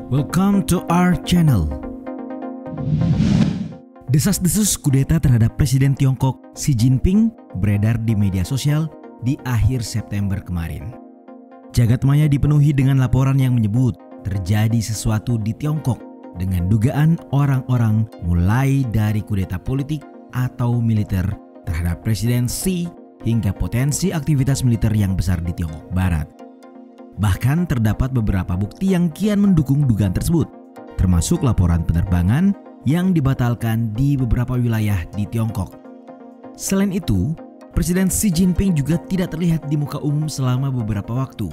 Welcome to our channel. Desas-desus kudeta terhadap Presiden Tiongkok Xi Jinping beredar di media sosial di akhir September kemarin. Jagat maya dipenuhi dengan laporan yang menyebut terjadi sesuatu di Tiongkok dengan dugaan orang-orang mulai dari kudeta politik atau militer terhadap Presiden Xi hingga potensi aktivitas militer yang besar di Tiongkok Barat. Bahkan terdapat beberapa bukti yang kian mendukung dugaan tersebut, termasuk laporan penerbangan yang dibatalkan di beberapa wilayah di Tiongkok. Selain itu, Presiden Xi Jinping juga tidak terlihat di muka umum selama beberapa waktu.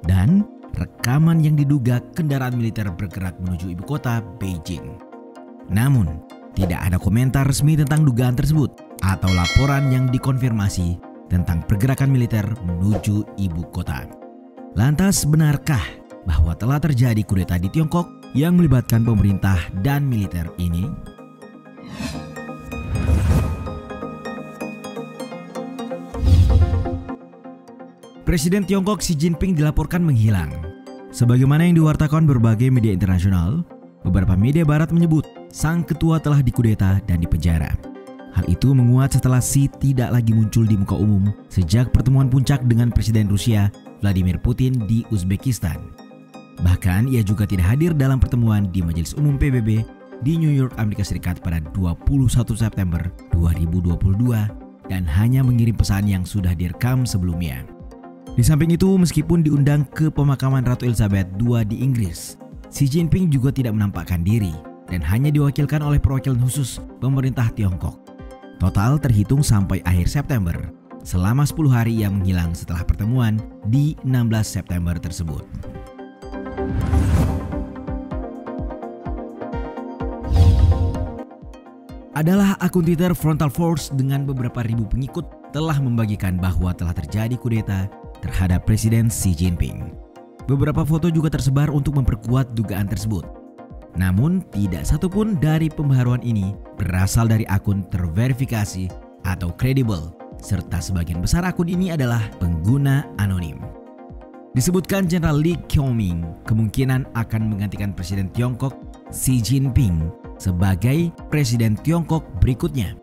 Dan rekaman yang diduga kendaraan militer bergerak menuju ibu kota Beijing. Namun, tidak ada komentar resmi tentang dugaan tersebut atau laporan yang dikonfirmasi tentang pergerakan militer menuju ibu kota. Lantas benarkah bahwa telah terjadi kudeta di Tiongkok yang melibatkan pemerintah dan militer ini? Presiden Tiongkok Xi Jinping dilaporkan menghilang. Sebagaimana yang diwartakan berbagai media internasional, beberapa media barat menyebut sang ketua telah dikudeta dan dipenjara. Hal itu menguat setelah Xi tidak lagi muncul di muka umum sejak pertemuan puncak dengan Presiden Rusia Vladimir Putin di Uzbekistan. Bahkan ia juga tidak hadir dalam pertemuan di Majelis Umum PBB di New York, Amerika Serikat pada 21 September 2022 dan hanya mengirim pesan yang sudah direkam sebelumnya. Di samping itu, meskipun diundang ke pemakaman Ratu Elizabeth II di Inggris, Xi Jinping juga tidak menampakkan diri dan hanya diwakilkan oleh perwakilan khusus pemerintah Tiongkok. Total terhitung sampai akhir September, selama 10 hari ia menghilang setelah pertemuan di 16 September tersebut. Adalah akun Twitter Frontal Force dengan beberapa ribu pengikut telah membagikan bahwa telah terjadi kudeta terhadap Presiden Xi Jinping. Beberapa foto juga tersebar untuk memperkuat dugaan tersebut. Namun tidak satupun dari pembaharuan ini berasal dari akun terverifikasi atau kredibel, serta sebagian besar akun ini adalah pengguna anonim. Disebutkan Jenderal Li Qiuming kemungkinan akan menggantikan Presiden Tiongkok Xi Jinping sebagai Presiden Tiongkok berikutnya.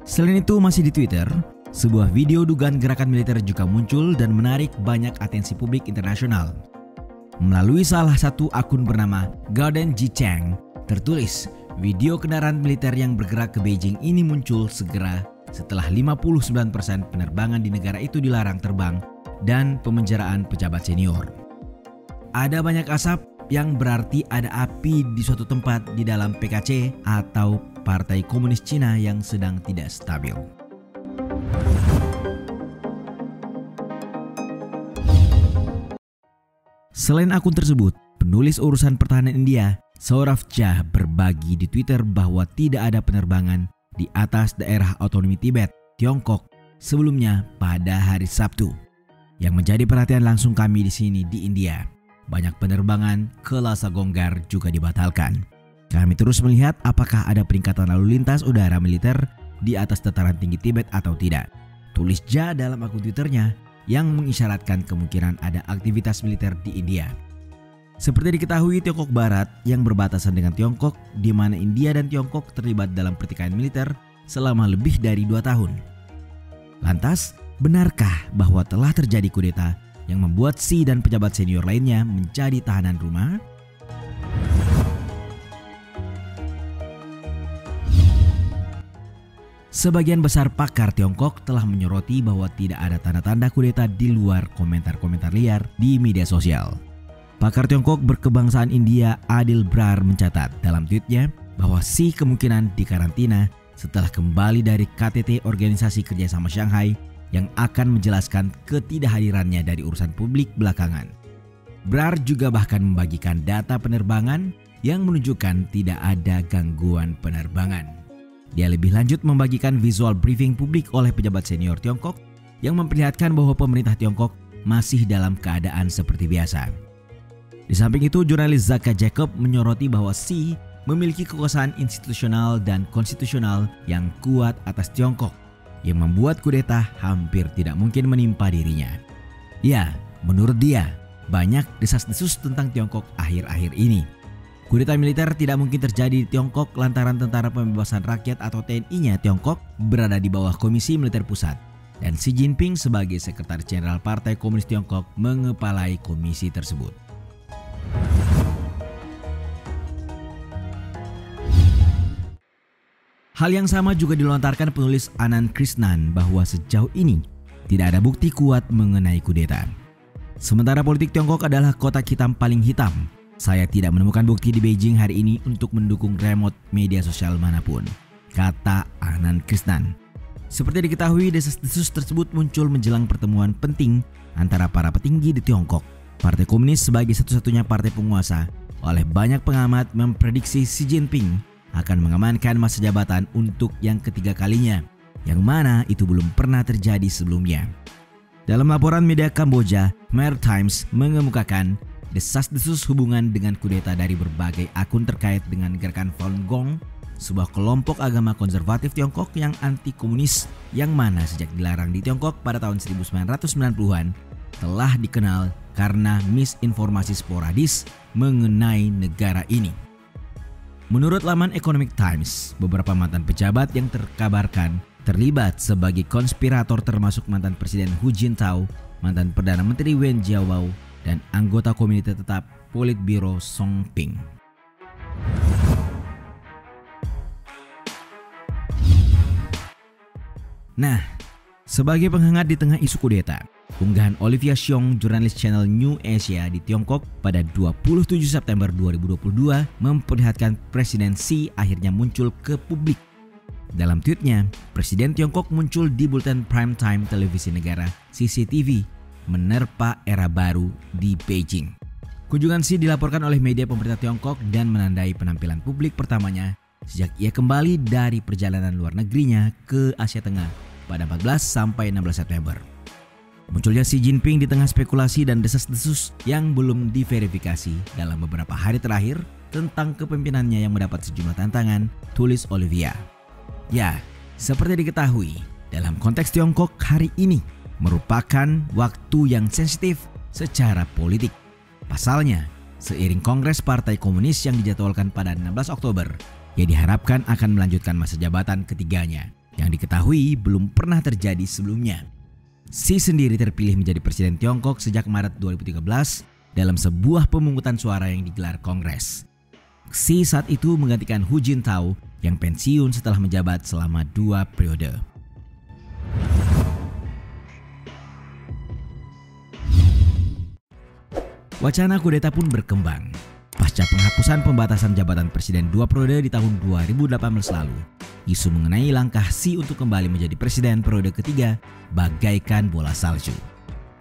Selain itu, masih di Twitter, sebuah video dugaan gerakan militer juga muncul dan menarik banyak atensi publik internasional. Melalui salah satu akun bernama Garden Jicheng, tertulis video kendaraan militer yang bergerak ke Beijing ini muncul segera setelah 59% penerbangan di negara itu dilarang terbang dan pemenjaraan pejabat senior. Ada banyak asap yang berarti ada api di suatu tempat di dalam PKC atau Partai Komunis Cina yang sedang tidak stabil. Selain akun tersebut, penulis urusan pertahanan India, Saurav Jha, berbagi di Twitter bahwa tidak ada penerbangan di atas daerah otonomi Tibet, Tiongkok sebelumnya pada hari Sabtu. Yang menjadi perhatian langsung kami di sini di India, banyak penerbangan ke Lhasa Gonggar juga dibatalkan. Kami terus melihat apakah ada peningkatan lalu lintas udara militer di atas dataran tinggi Tibet atau tidak, tulis Jha dalam akun Twitternya yang mengisyaratkan kemungkinan ada aktivitas militer di India. Seperti diketahui, Tiongkok Barat yang berbatasan dengan Tiongkok, di mana India dan Tiongkok terlibat dalam pertikaian militer selama lebih dari 2 tahun. Lantas, benarkah bahwa telah terjadi kudeta yang membuat Xi dan pejabat senior lainnya menjadi tahanan rumah? Sebagian besar pakar Tiongkok telah menyoroti bahwa tidak ada tanda-tanda kudeta di luar komentar-komentar liar di media sosial. Pakar Tiongkok berkebangsaan India Adil Brar mencatat dalam tweetnya bahwa Xi kemungkinan dikarantina setelah kembali dari KTT Organisasi Kerjasama Shanghai yang akan menjelaskan ketidakhadirannya dari urusan publik belakangan. Brar juga bahkan membagikan data penerbangan yang menunjukkan tidak ada gangguan penerbangan. Dia lebih lanjut membagikan visual briefing publik oleh pejabat senior Tiongkok yang memperlihatkan bahwa pemerintah Tiongkok masih dalam keadaan seperti biasa. Di samping itu, jurnalis Zaka Jacob menyoroti bahwa Xi memiliki kekuasaan institusional dan konstitusional yang kuat atas Tiongkok, yang membuat kudeta hampir tidak mungkin menimpa dirinya. Ya, menurut dia, banyak desas-desus tentang Tiongkok akhir-akhir ini. Kudeta militer tidak mungkin terjadi di Tiongkok lantaran Tentara Pembebasan Rakyat atau TNI-nya Tiongkok berada di bawah Komisi Militer Pusat dan Xi Jinping sebagai Sekretaris Jenderal Partai Komunis Tiongkok mengepalai komisi tersebut. Hal yang sama juga dilontarkan penulis Anand Krishnan bahwa sejauh ini tidak ada bukti kuat mengenai kudeta. Sementara politik Tiongkok adalah kotak hitam paling hitam. Saya tidak menemukan bukti di Beijing hari ini untuk mendukung remote media sosial manapun, kata Anand Krishnan. Seperti diketahui, desas-desus tersebut muncul menjelang pertemuan penting antara para petinggi di Tiongkok. Partai Komunis sebagai satu-satunya partai penguasa, oleh banyak pengamat memprediksi Xi Jinping akan mengamankan masa jabatan untuk yang ketiga kalinya, yang mana itu belum pernah terjadi sebelumnya. Dalam laporan media Kamboja, Khmer Times mengemukakan desas-desus hubungan dengan kudeta dari berbagai akun terkait dengan gerakan Falun Gong, sebuah kelompok agama konservatif Tiongkok yang anti-komunis yang mana sejak dilarang di Tiongkok pada tahun 1990-an telah dikenal karena misinformasi sporadis mengenai negara ini. Menurut laman Economic Times, beberapa mantan pejabat yang terkabarkan terlibat sebagai konspirator termasuk mantan Presiden Hu Jintao, mantan Perdana Menteri Wen Jiabao, dan anggota Komite Tetap Politbiro Song Ping. Nah, sebagai penghangat di tengah isu kudeta, unggahan Olivia Xiong, jurnalis channel New Asia di Tiongkok pada 27 September 2022 memperlihatkan Presiden Xi akhirnya muncul ke publik. Dalam tweetnya, Presiden Tiongkok muncul di Buletin Primetime Televisi Negara CCTV menerpa era baru di Beijing. Kunjungan Xi dilaporkan oleh media pemerintah Tiongkok dan menandai penampilan publik pertamanya sejak ia kembali dari perjalanan luar negerinya ke Asia Tengah pada 14 sampai 16 September. Munculnya Xi Jinping di tengah spekulasi dan desas-desus yang belum diverifikasi dalam beberapa hari terakhir tentang kepemimpinannya yang mendapat sejumlah tantangan, tulis Olivia. Ya, seperti diketahui, dalam konteks Tiongkok hari ini merupakan waktu yang sensitif secara politik. Pasalnya, seiring Kongres Partai Komunis yang dijadwalkan pada 16 Oktober, ia diharapkan akan melanjutkan masa jabatan ketiganya yang diketahui belum pernah terjadi sebelumnya. Xi sendiri terpilih menjadi Presiden Tiongkok sejak Maret 2013 dalam sebuah pemungutan suara yang digelar Kongres. Xi saat itu menggantikan Hu Jintao yang pensiun setelah menjabat selama 2 periode. Wacana kudeta pun berkembang. Pasca penghapusan pembatasan jabatan presiden 2 periode di tahun 2018 lalu, isu mengenai langkah Xi untuk kembali menjadi presiden periode ketiga bagaikan bola salju.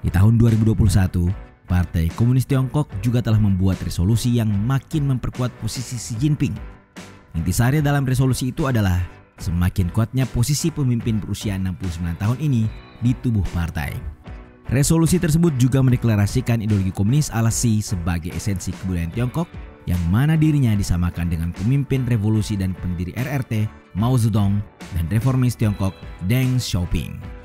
Di tahun 2021, Partai Komunis Tiongkok juga telah membuat resolusi yang makin memperkuat posisi Xi Jinping. Intisari dalam resolusi itu adalah semakin kuatnya posisi pemimpin berusia 69 tahun ini di tubuh partai. Resolusi tersebut juga mendeklarasikan ideologi komunis ala Xi sebagai esensi kebudayaan Tiongkok yang mana dirinya disamakan dengan pemimpin revolusi dan pendiri RRT Mao Zedong dan reformis Tiongkok Deng Xiaoping.